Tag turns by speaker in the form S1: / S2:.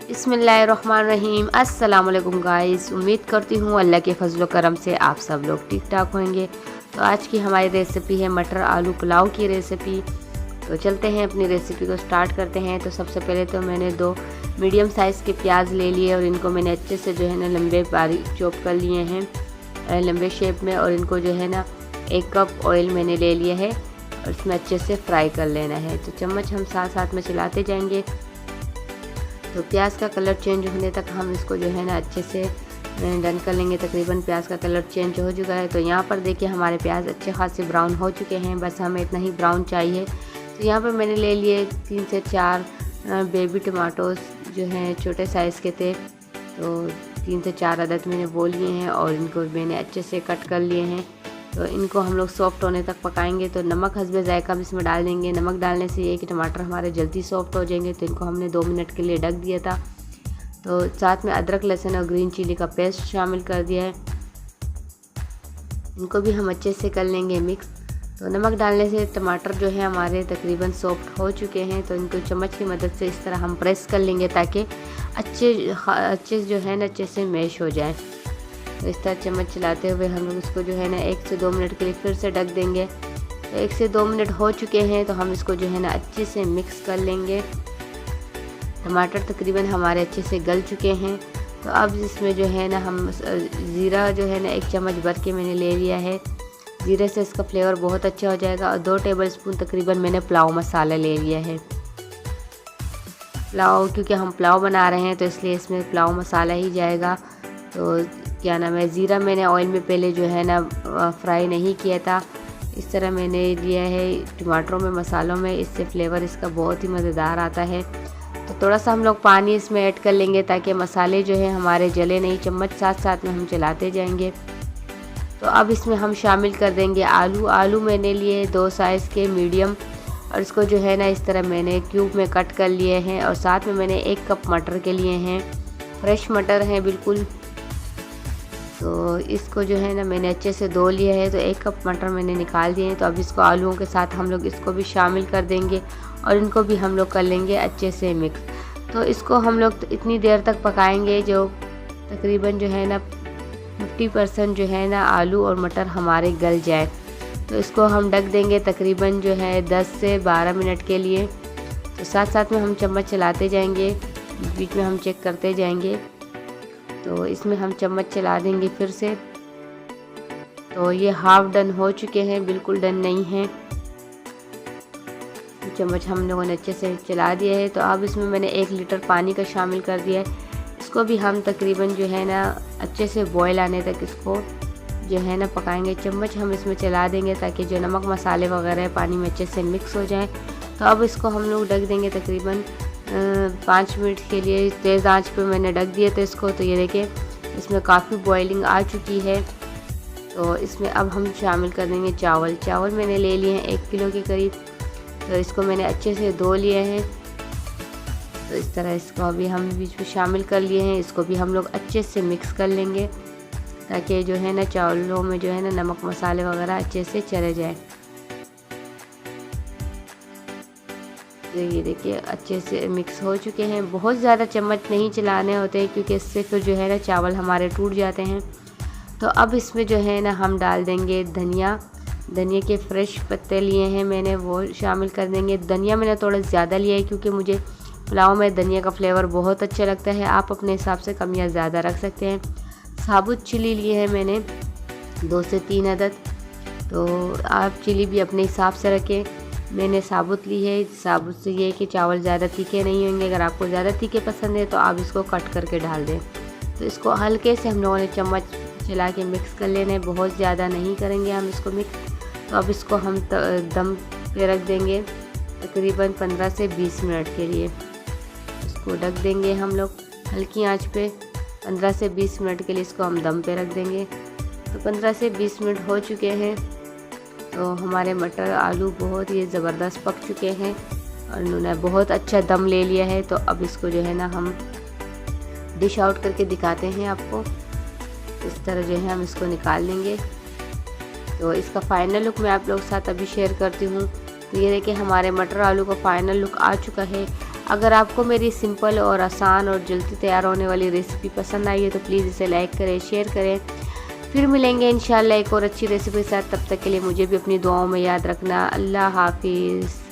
S1: बिस्मिल्लाहिर्रहमानिर्रहीम। अस्सलाम वालेकुम गाइस। उम्मीद करती हूँ अल्लाह के फजल करम से आप सब लोग ठीक ठाक होंगे। तो आज की हमारी रेसिपी है मटर आलू पुलाव की रेसिपी। तो चलते हैं अपनी रेसिपी को स्टार्ट करते हैं। तो सबसे पहले तो मैंने 2 मीडियम साइज़ के प्याज ले लिए और इनको मैंने अच्छे से जो है ना लंबे बारीक चॉप कर लिए हैं लंबे शेप में। और इनको जो है ना 1 कप ऑयल मैंने ले लिया है और इसमें अच्छे से फ्राई कर लेना है। तो चम्मच हम साथ साथ में चलाते जाएंगे। तो प्याज का कलर चेंज होने तक हम इसको जो है ना अच्छे से डन कर लेंगे। तकरीबन प्याज का कलर चेंज हो चुका है। तो यहाँ पर देखिए हमारे प्याज अच्छे खासे ब्राउन हो चुके हैं, बस हमें इतना ही ब्राउन चाहिए। तो यहाँ पर मैंने ले लिए 3 से 4 बेबी टमाटोज जो हैं छोटे साइज़ के थे। तो 3 से 4 अदद मैंने वो लिए हैं और इनको मैंने अच्छे से कट कर लिए हैं। तो इनको हम लोग सॉफ्ट होने तक पकाएंगे। तो नमक हस्बे जायका हम इसमें डाल देंगे। नमक डालने से ये कि टमाटर हमारे जल्दी सॉफ्ट हो जाएंगे। तो इनको हमने 2 मिनट के लिए ढक दिया था। तो साथ में अदरक लहसुन और ग्रीन चिली का पेस्ट शामिल कर दिया है। इनको भी हम अच्छे से कर लेंगे मिक्स। तो नमक डालने से टमाटर जो है हमारे तकरीबन सॉफ्ट हो चुके हैं। तो इनको चम्मच की मदद से इस तरह हम प्रेस कर लेंगे ताकि अच्छे जो है ना अच्छे से मैश हो जाए। तो इस तरह चम्मच चलाते हुए हम लोग इसको जो है ना 1 से 2 मिनट के लिए फिर से ढक देंगे। तो 1 से 2 मिनट हो चुके हैं। तो हम इसको जो है ना अच्छे से मिक्स कर लेंगे। टमाटर तकरीबन हमारे अच्छे से गल चुके हैं। तो अब इसमें जो है ना हम ज़ीरा जो है ना 1 चम्मच भर के मैंने ले लिया है। ज़ीरे से इसका फ्लेवर बहुत अच्छा हो जाएगा। और 2 टेबलस्पून तकरीबन मैंने पुलाव मसाला ले लिया है। पुलाव क्योंकि हम पुलाव बना रहे हैं तो इसलिए इसमें पुलाव मसाला ही जाएगा। तो क्या नाम है, ज़ीरा मैंने ऑयल में पहले जो है ना फ्राई नहीं किया था। इस तरह मैंने लिया है टमाटरों में मसालों में, इससे फ्लेवर इसका बहुत ही मज़ेदार आता है। तो थोड़ा सा हम लोग पानी इसमें ऐड कर लेंगे ताकि मसाले जो है हमारे जले नहीं। चम्मच साथ साथ में हम चलाते जाएंगे। तो अब इसमें हम शामिल कर देंगे आलू मैंने लिए 2 साइज़ के मीडियम और इसको जो है ना इस तरह मैंने क्यूब में कट कर लिए हैं। और साथ में मैंने 1 कप मटर के लिए हैं, फ्रेश मटर हैं बिल्कुल। तो इसको जो है ना मैंने अच्छे से धो लिया है। तो 1 कप मटर मैंने निकाल दिए हैं। तो अब इसको आलूओं के साथ हम लोग इसको भी शामिल कर देंगे और इनको भी हम लोग कर लेंगे अच्छे से मिक्स। तो इसको हम लोग इतनी देर तक पकाएंगे जो तकरीबन जो है ना 50% जो है ना आलू और मटर हमारे गल जाए। तो इसको हम ढक देंगे तकरीबन जो है 10 से 12 मिनट के लिए। तो साथ साथ में हम चम्मच चलाते जाएंगे, बीच में हम चेक करते जाएंगे। तो इसमें हम चम्मच चला देंगे फिर से। तो ये हाफ डन हो चुके हैं, बिल्कुल डन नहीं है। चम्मच हम लोगों ने अच्छे से चला दिया है। तो अब इसमें मैंने 1 लीटर पानी का शामिल कर दिया है। इसको भी हम तकरीबन जो है ना अच्छे से बॉयल आने तक इसको जो है ना पकाएंगे। चम्मच हम इसमें चला देंगे ताकि जो नमक मसाले वगैरह पानी में अच्छे से मिक्स हो जाए। तो अब इसको हम लोग ढक देंगे तकरीबन 5 मिनट के लिए। तेज़ आंच पे मैंने ढक दिया था इसको। तो ये देखिए इसमें काफ़ी बॉइलिंग आ चुकी है। तो इसमें अब हम शामिल कर देंगे चावल मैंने ले लिए हैं 1 किलो के करीब। तो इसको मैंने अच्छे से धो लिए हैं। तो इस तरह इसको अभी हम बीच में शामिल कर लिए हैं। इसको भी हम लोग अच्छे से मिक्स कर लेंगे ताकि जो है ना चावलों में जो है ना नमक मसाले वगैरह अच्छे से चले जाए। तो ये देखिए अच्छे से मिक्स हो चुके हैं। बहुत ज़्यादा चम्मच नहीं चलाने होते क्योंकि इससे फिर जो है ना चावल हमारे टूट जाते हैं। तो अब इसमें जो है ना हम डाल देंगे धनिया के फ्रेश पत्ते लिए हैं मैंने, वो शामिल कर देंगे। धनिया मैंने थोड़ा ज़्यादा लिया है क्योंकि मुझे पुलाव में धनिया का फ्लेवर बहुत अच्छा लगता है। आप अपने हिसाब से कम या ज़्यादा रख सकते हैं। साबुत चिली लिए हैं मैंने 2 से 3 अदद। तो आप चिली भी अपने हिसाब से रखें। मैंने साबुत ली है। साबुत से ये कि चावल ज़्यादा तीखे नहीं होंगे। अगर आपको ज़्यादा तीखे पसंद है तो आप इसको कट करके डाल दें। तो इसको हल्के से हम लोगों ने चम्मच चला के मिक्स कर लेना है, बहुत ज़्यादा नहीं करेंगे हम इसको मिक्स। तो अब इसको हम दम पे रख देंगे तकरीबन 15 से 20 मिनट के लिए। इसको ढक देंगे हम लोग हल्की आंच पे 15 से 20 मिनट के लिए। इसको हम दम पे रख देंगे। तो 15 से 20 मिनट हो चुके हैं। तो हमारे मटर आलू बहुत ही ज़बरदस्त पक चुके हैं और इन्होंने बहुत अच्छा दम ले लिया है। तो अब इसको जो है ना हम डिश आउट करके दिखाते हैं आपको। इस तरह जो है हम इसको निकाल लेंगे। तो इसका फ़ाइनल लुक मैं आप लोगों के साथ अभी शेयर करती हूँ। तो ये देखिए हमारे मटर आलू का फ़ाइनल लुक आ चुका है। अगर आपको मेरी सिंपल और आसान और जल्दी तैयार होने वाली रेसिपी पसंद आई है तो प्लीज़ इसे लाइक करें, शेयर करें। फिर मिलेंगे इंशाल्लाह एक और अच्छी रेसिपी के साथ। तब तक के लिए मुझे भी अपनी दुआओं में याद रखना। अल्लाह हाफिज़।